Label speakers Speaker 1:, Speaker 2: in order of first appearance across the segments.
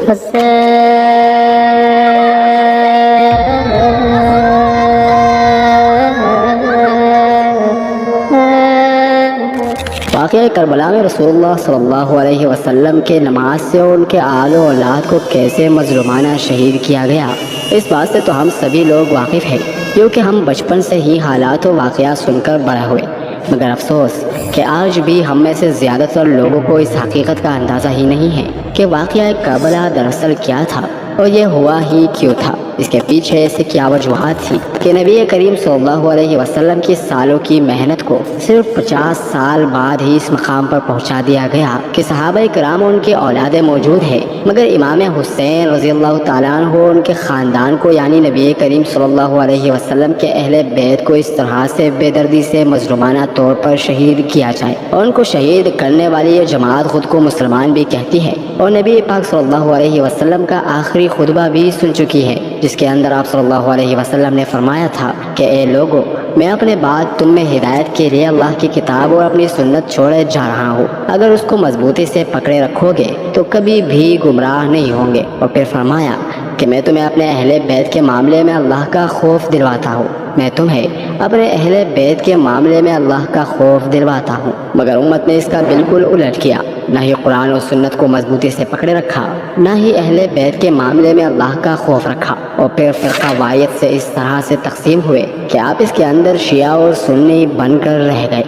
Speaker 1: واقعہ کربلا میں رسول اللہ صلی اللہ علیہ وسلم کے نماز سے ان کے آل و اولاد کو کیسے مظلومانہ شہید کیا گیا، اس بات سے تو ہم سبھی لوگ واقف ہیں، کیونکہ ہم بچپن سے ہی حالات و واقعات سن کر بڑے ہوئے۔ مگر افسوس کہ آج بھی ہم میں سے زیادہ تر لوگوں کو اس حقیقت کا اندازہ ہی نہیں ہے کہ واقعہ کربلا دراصل کیا تھا اور یہ ہوا ہی کیوں تھا، اس کے پیچھے ایسے کیا وجوہات تھی کہ نبی کریم صلی اللہ علیہ وسلم کی سالوں کی محنت کو صرف 50 سال بعد ہی اس مقام پر پہنچا دیا گیا کہ صحابہ کرام اور ان کی اولادیں موجود ہیں، مگر امام حسین رضی اللہ تعالیٰ عنہ ان کے خاندان کو یعنی نبی کریم صلی اللہ علیہ وسلم کے اہل بیت کو اس طرح سے بے دردی سے مظلومانہ طور پر شہید کیا جائے، اور ان کو شہید کرنے والی یہ جماعت خود کو مسلمان بھی کہتی ہے اور نبی پاک صلی اللہ علیہ وسلم کا آخری خطبہ بھی سن چکی ہے، جس کے اندر آپ صلی اللہ علیہ وسلم نے فرمایا تھا کہ اے لوگو، میں اپنے بعد تم میں ہدایت کے لیے اللہ کی کتاب اور اپنی سنت چھوڑے جا رہا ہوں، اگر اس کو مضبوطی سے پکڑے رکھو گے تو کبھی بھی گمراہ نہیں ہوں گے، اور پھر فرمایا کہ میں تمہیں اپنے اہل بیت کے معاملے میں اللہ کا خوف دلواتا ہوں، میں تمہیں اپنے اہل بیت کے معاملے میں اللہ کا خوف دلواتا ہوں۔ مگر امت نے اس کا بالکل الٹ کیا، نہ ہی قرآن و سنت کو مضبوطی سے پکڑے رکھا، نہ ہی اہل بیت کے معاملے میں اللہ کا خوف رکھا، اور پھر فرقہ واحد سے اس طرح سے تقسیم ہوئے کہ آپ اس کے اندر شیعہ اور سنی بن کر رہ گئے۔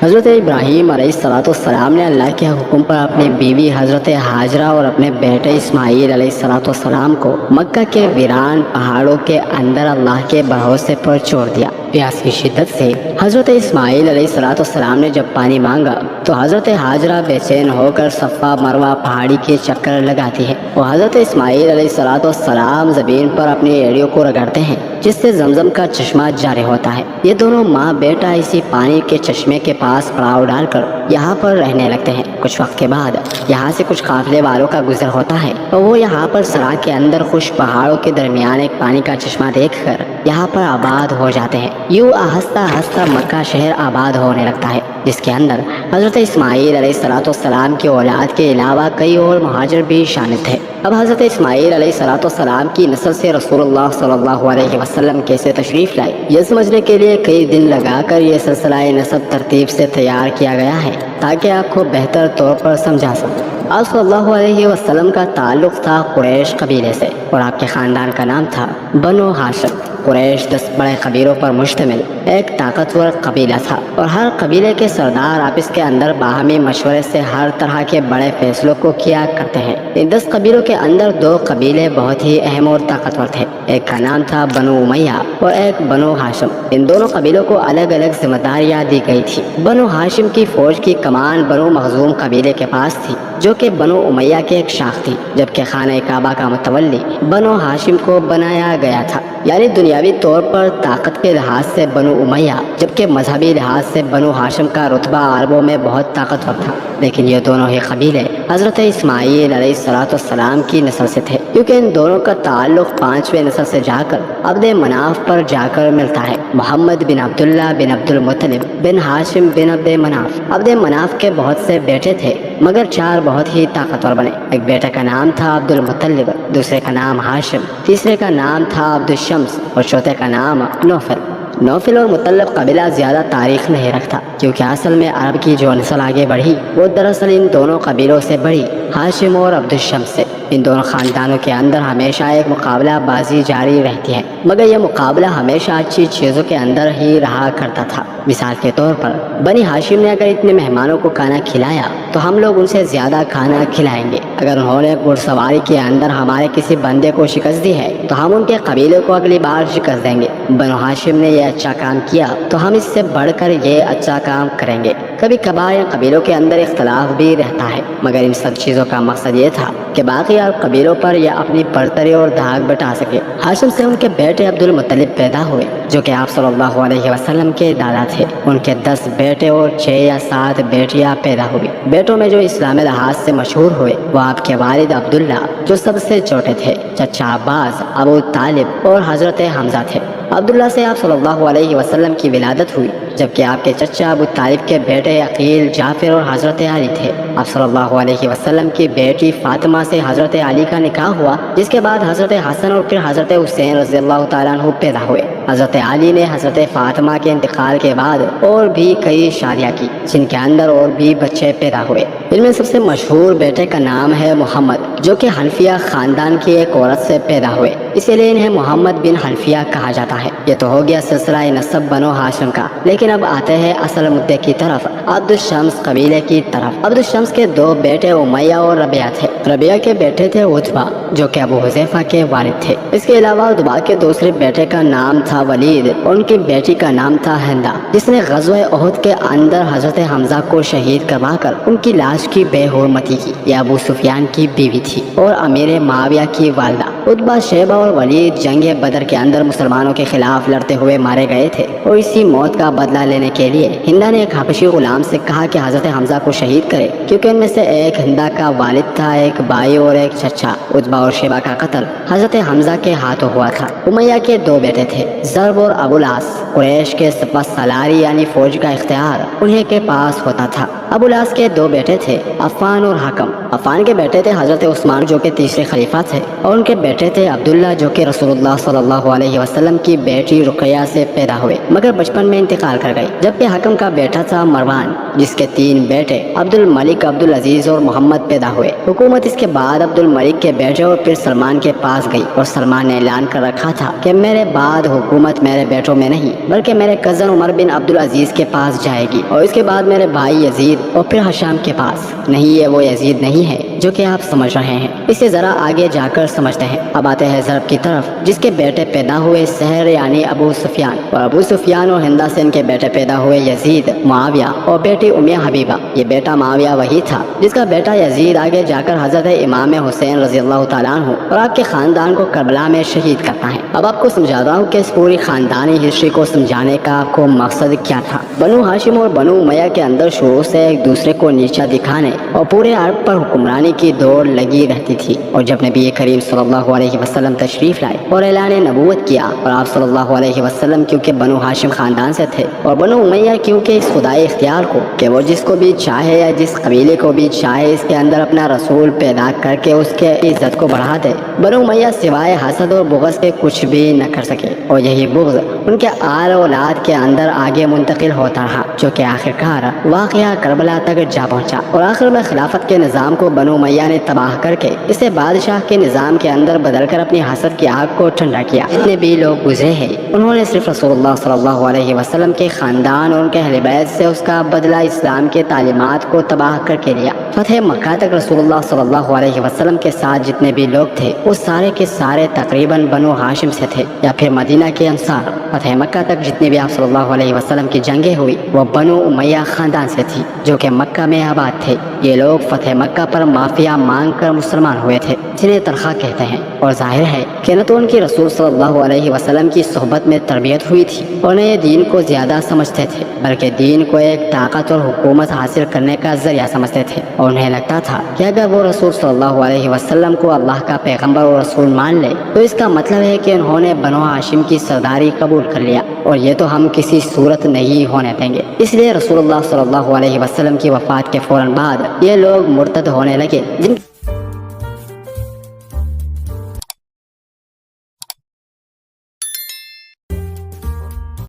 Speaker 1: حضرت ابراہیم علیہ السلام نے اللہ کے حکم پر اپنی بیوی حضرت حاجرہ اور اپنے بیٹے اسماعیل علیہ السلام کو مکہ کے ویران پہاڑوں کے اندر اللہ کے بھروسے پر چھوڑ دیا۔ پیاس کی شدت سے حضرت اسماعیل علیہ السلام نے جب پانی مانگا تو حضرت حاجرہ بے چین ہو کر صفا مروہ پہاڑی کے چکر لگاتی ہے، اور حضرت اسماعیل علیہ السلام زمین پر اپنی ایڑیوں کو رگڑتے ہیں، جس سے زمزم کا چشمہ جاری ہوتا ہے۔ یہ دونوں ماں بیٹا اسی پانی کے چشمے کے پاس پڑاؤ ڈال کر یہاں پر رہنے لگتے ہیں۔ کچھ وقت کے بعد یہاں سے کچھ قافلے والوں کا گزر ہوتا ہے اور وہ یہاں پر سرا کے اندر خشک پہاڑوں کے درمیان ایک پانی کا چشمہ دیکھ کر یہاں پر آباد ہو جاتے ہیں۔ یوں آہستہ آہستہ مکہ شہر آباد ہونے لگتا ہے، جس کے اندر حضرت اسماعیل علیہ السلام کی اولاد کے علاوہ کئی اور مہاجر بھی شامل تھے۔ اب حضرت اسماعیل علیہ السلام کی نسل سے رسول اللہ صلی اللہ علیہ وسلم کیسے تشریف لائے، یہ سمجھنے کے لیے کئی دن لگا کر یہ سلسلہ نسب ترتیب سے تیار کیا گیا ہے تاکہ آپ کو بہتر طور پر سمجھا سکوں۔ آپ صلی اللہ علیہ وسلم کا تعلق تھا قریش قبیلے سے، اور آپ کے خاندان کا نام تھا بنو ہاشم۔ قریش 10 بڑے قبیلوں پر مشتمل ایک طاقتور قبیلہ تھا، اور ہر قبیلے کے سردار آپس کے اندر باہمی مشورے سے ہر طرح کے بڑے فیصلوں کو کیا کرتے ہیں۔ ان 10 قبیلوں کے اندر 2 قبیلے بہت ہی اہم اور طاقتور تھے، ایک کا نام تھا بنو امیہ اور ایک بنو ہاشم۔ ان دونوں قبیلوں کو الگ الگ ذمہ داریاں دی گئی تھی۔ بنو ہاشم کی فوج کی کمان بنو مخزوم قبیلے کے پاس تھی، جو کہ بنو امیہ کے ایک شاخ تھی، جبکہ خانہ کعبہ کا متولی بنو ہاشم کو بنایا گیا تھا، یعنی دنیاوی طور پر طاقت کے لحاظ سے بنو امیہ، جبکہ مذہبی لحاظ سے بنو ہاشم کا رتبہ عربوں میں بہت طاقتور تھا۔ لیکن یہ دونوں ہی قبیلے حضرت اسماعیل علیہ السلام کی نسل سے تھے، کیونکہ ان دونوں کا تعلق 5ویں نسل سے جا کر عبد مناف پر جا کر ملتا ہے۔ محمد بن عبداللہ بن عبد المطلب بن ہاشم بن عبد مناف۔ عبد مناف کے بہت سے بیٹے تھے، مگر 4 بہت ہی طاقتور بنے۔ ایک بیٹے کا نام تھا عبد المطلب، دوسرے کا نام ہاشم، تیسرے کا نام تھا عبد الشمس اور چوتھے کا نام نوفل۔ نوفل اور مطلب قبیلہ زیادہ تاریخ نہیں رکھتا، کیونکہ اصل میں عرب کی جو نسل آگے بڑھی وہ دراصل ان دونوں قبیلوں سے بڑھی، ہاشم اور عبد الشمس سے۔ ان دونوں خاندانوں کے اندر ہمیشہ ایک مقابلہ بازی جاری رہتی ہے، مگر یہ مقابلہ ہمیشہ اچھی چیزوں کے اندر ہی رہا کرتا تھا۔ مثال کے طور پر بنی ہاشم نے اگر اتنے مہمانوں کو کھانا کھلایا تو ہم لوگ ان سے زیادہ کھانا کھلائیں گے۔ اگر انہوں نے گھڑ سواری کے اندر ہمارے کسی بندے کو شکست دی ہے تو ہم ان کے قبیلے کو اگلی بار شکست دیں گے۔ بنو ہاشم نے یہ اچھا کام کیا تو ہم اس سے بڑھ کر یہ اچھا کام کریں گے۔ کبھی کبھار ان قبیلوں کے اندر اختلاف بھی رہتا ہے، مگر ان سب چیزوں کا مقصد یہ تھا کہ باقی اور قبیلوں پر یہ اپنی برتری اور دھاک بٹا سکے۔ ہاشم سے ان کے بیٹے عبد المطلب پیدا ہوئے، جو کہ آپ صلی اللہ علیہ وسلم کے دادا تھے۔ ان کے 10 بیٹے اور 6 یا 7 بیٹیاں پیدا ہوئی۔ بیٹوں میں جو اسلام لحاظ سے مشہور ہوئے وہ آپ کے والد عبداللہ، جو سب سے چھوٹے تھے، چچا عباس، ابو طالب اور حضرت حمزہ تھے۔ عبداللہ سے آپ صلی اللہ علیہ وسلم کی ولادت ہوئی، جبکہ آپ کے چچا ابو طالب کے بیٹے عقیل، جعفر اور حضرت علی تھے۔ آپ صلی اللہ علیہ وسلم کی بیٹی فاطمہ سے حضرت علی کا نکاح ہوا، جس کے بعد حضرت حسن اور پھر حضرت حسین رضی اللہ تعالیٰ عنہ پیدا ہوئے۔ حضرت علی نے حضرت فاطمہ کے انتقال کے بعد اور بھی کئی شادیاں کی، جن کے اندر اور بھی بچے پیدا ہوئے۔ ان میں سب سے مشہور بیٹے کا نام ہے محمد، جو کہ حنفیہ خاندان کی ایک عورت سے پیدا ہوئے، اسی لیے انہیں محمد بن حنفیہ کہا جاتا ہے۔ یہ تو ہو گیا سلسلہ نسب بنو ہاشم کا، لیکن اب آتے ہیں اصل مدعے کی طرف، عبد الشمس قبیلے کی طرف۔ عبد الشمس کے دو بیٹے امیہ اور ربیعہ تھے۔ ربیعہ کے بیٹے تھے عتبہ، جو کہ ابو حذیفہ کے والد تھے۔ اس کے علاوہ عتبہ کے دوسرے بیٹے کا نام تھا ولید اور ان کی بیٹی کا نام تھا ہندہ، جس نے غزوہ احد کے اندر حضرت حمزہ کو شہید کروا کر ان کی لاش کی بے حرمتی کی۔ یہ ابو سفیان کی بیوی تھی اور امیر معاویہ کی والدہ۔ عتبہ، شیبہ اور ولید جنگ بدر کے اندر مسلمانوں کے خلاف لڑتے ہوئے مارے گئے تھے، اور اسی موت کا بدلہ لینے کے لیے ہندہ نے ایک حبشی غلام سے کہا کہ حضرت حمزہ کو شہید کرے، کیونکہ ان میں سے ایک ہندہ کا والد تھا، ایک بھائی اور ایک چچا۔ عتبہ اور شیبہ کا قتل حضرت حمزہ کے ہاتھوں ہوا تھا۔ امیہ کے دو بیٹے تھے، ضرب اور ابو العاص۔ قریش کے سپہ سالاری یعنی فوج کا اختیار انہیں کے پاس ہوتا تھا۔ ابو العاص کے دو بیٹے تھے، عفان اور حکم۔ عفان کے بیٹے تھے حضرت عثمان، جو کہ تیسرے خلیفہ تھے، اور ان کے بیٹے تھے عبداللہ، جو کہ رسول اللہ صلی اللہ علیہ وسلم کی بیٹی رقیہ سے پیدا ہوئے، مگر بچپن میں انتقال کر گئے۔ جبکہ حکم کا بیٹا تھا مروان، جس کے تین بیٹے عبد الملک، عبد العزیز اور محمد پیدا ہوئے۔ حکومت اس کے بعد عبد الملک کے بیٹے اور پھر سلمان کے پاس گئی، اور سلمان نے اعلان کر رکھا تھا کہ میرے بعد حکومت میرے بیٹوں میں نہیں، بلکہ میرے کزن عمر بن عبد العزیز کے پاس جائے گی، اور اس کے بعد میرے بھائی یزید اور پھر ہشام کے پاس۔ نہیں، یہ وہ یزید نہیں ہے جو کہ آپ سمجھ رہے ہیں، اسے ذرا آگے جا کر سمجھتے ہیں۔ اب آتے ہیں ضرب کی طرف، جس کے بیٹے پیدا ہوئے سحر یعنی ابو سفیان، اور ابو سفیان اور ہندہ سے ان کے بیٹے پیدا ہوئے یزید، معاویہ اور بیٹی امیہ حبیبہ۔ یہ بیٹا معاویہ وہی تھا جس کا بیٹا یزید آگے جا کر حضرت امام حسین رضی اللہ تعالیٰ عنہ اور آپ کے خاندان کو کربلا میں شہید کرتا ہے۔ اب آپ کو سمجھا رہا ہوں کہ اس پوری خاندانی ہسٹری کو سمجھانے کا آپ کو مقصد کیا تھا۔ بنو ہاشم اور بنو امیہ کے اندر شروع سے ایک دوسرے کو نیچا دکھانے اور پورے عرب پر حکمرانی کی دوڑ لگی رہتی تھی، اور جب نبی کریم صلی اللہ علیہ وسلم تشریف لائے اور اعلان نبوت کیا، اور آپ صلی اللہ علیہ وسلم کیونکہ بنو ہاشم خاندان سے تھے، اور بنو امیہ کیونکہ اس خدائی اختیار کو کہ وہ جس کو بھی چاہے یا جس قبیلے کو بھی چاہے اس کے اندر اپنا رسول پیدا کر کے اس کے عزت کو بڑھا دے، بنو امیہ سوائے حسد اور بغض کے کچھ بھی نہ کر سکے، اور یہی بغض ان کے آل اولاد کے اندر آگے منتقل ہوتا رہا، جو کہ آخرکار واقعہ کربلا تک جا پہنچا، اور آخر میں خلافت کے نظام کو بنو امیہ نے تباہ کر کے اسے بادشاہ کے نظام کے اندر بدل کر اپنی حسد کی آگ کو ٹھنڈا کیا۔ جتنے بھی لوگ گزرے ہیں انہوں نے صرف رسول اللہ صلی اللہ علیہ وسلم کے خاندان اور ان کے اہل بیت سے اس کا بدلہ اسلام کے تعلیمات کو تباہ کر کے لیا۔ فتح مکہ تک رسول اللہ صلی اللہ علیہ وسلم کے ساتھ جتنے بھی لوگ تھے وہ سارے کے سارے تقریباً بنو ہاشم سے تھے یا پھر مدینہ کے انصار۔ فتح مکہ تک جتنی بھی آپ صلی اللہ علیہ وسلم کی جنگیں ہوئی وہ بنو امیہ خاندان سے تھی، جو کہ مکہ میں آباد تھے۔ یہ لوگ فتح مکہ پر معافیا مانگ کر مسلمان ہوئے تھے، جنہیں تنخواہ کہتے ہیں، اور ظاہر ہے کہ نہ تو ان کی رسول صلی اللہ علیہ وسلم کی صحبت میں تربیت ہوئی تھی اور نہ یہ دین کو زیادہ سمجھتے تھے، بلکہ دین کو ایک طاقت اور حکومت حاصل کرنے کا ذریعہ سمجھتے تھے، اور انہیں لگتا تھا کہ اگر وہ رسول صلی اللہ علیہ وسلم کو اللہ کا پیغمبر اور رسول مان لے تو اس کا مطلب ہے کہ انہوں نے بنو ہاشم کی سرداری قبول کر لیا، اور یہ تو ہم کسی صورت نہیں ہونے دیں گے۔ اس لیے رسول اللہ صلی اللہ علیہ وسلم کی وفات کے فوراً بعد یہ لوگ مرتد ہونے لگے، جن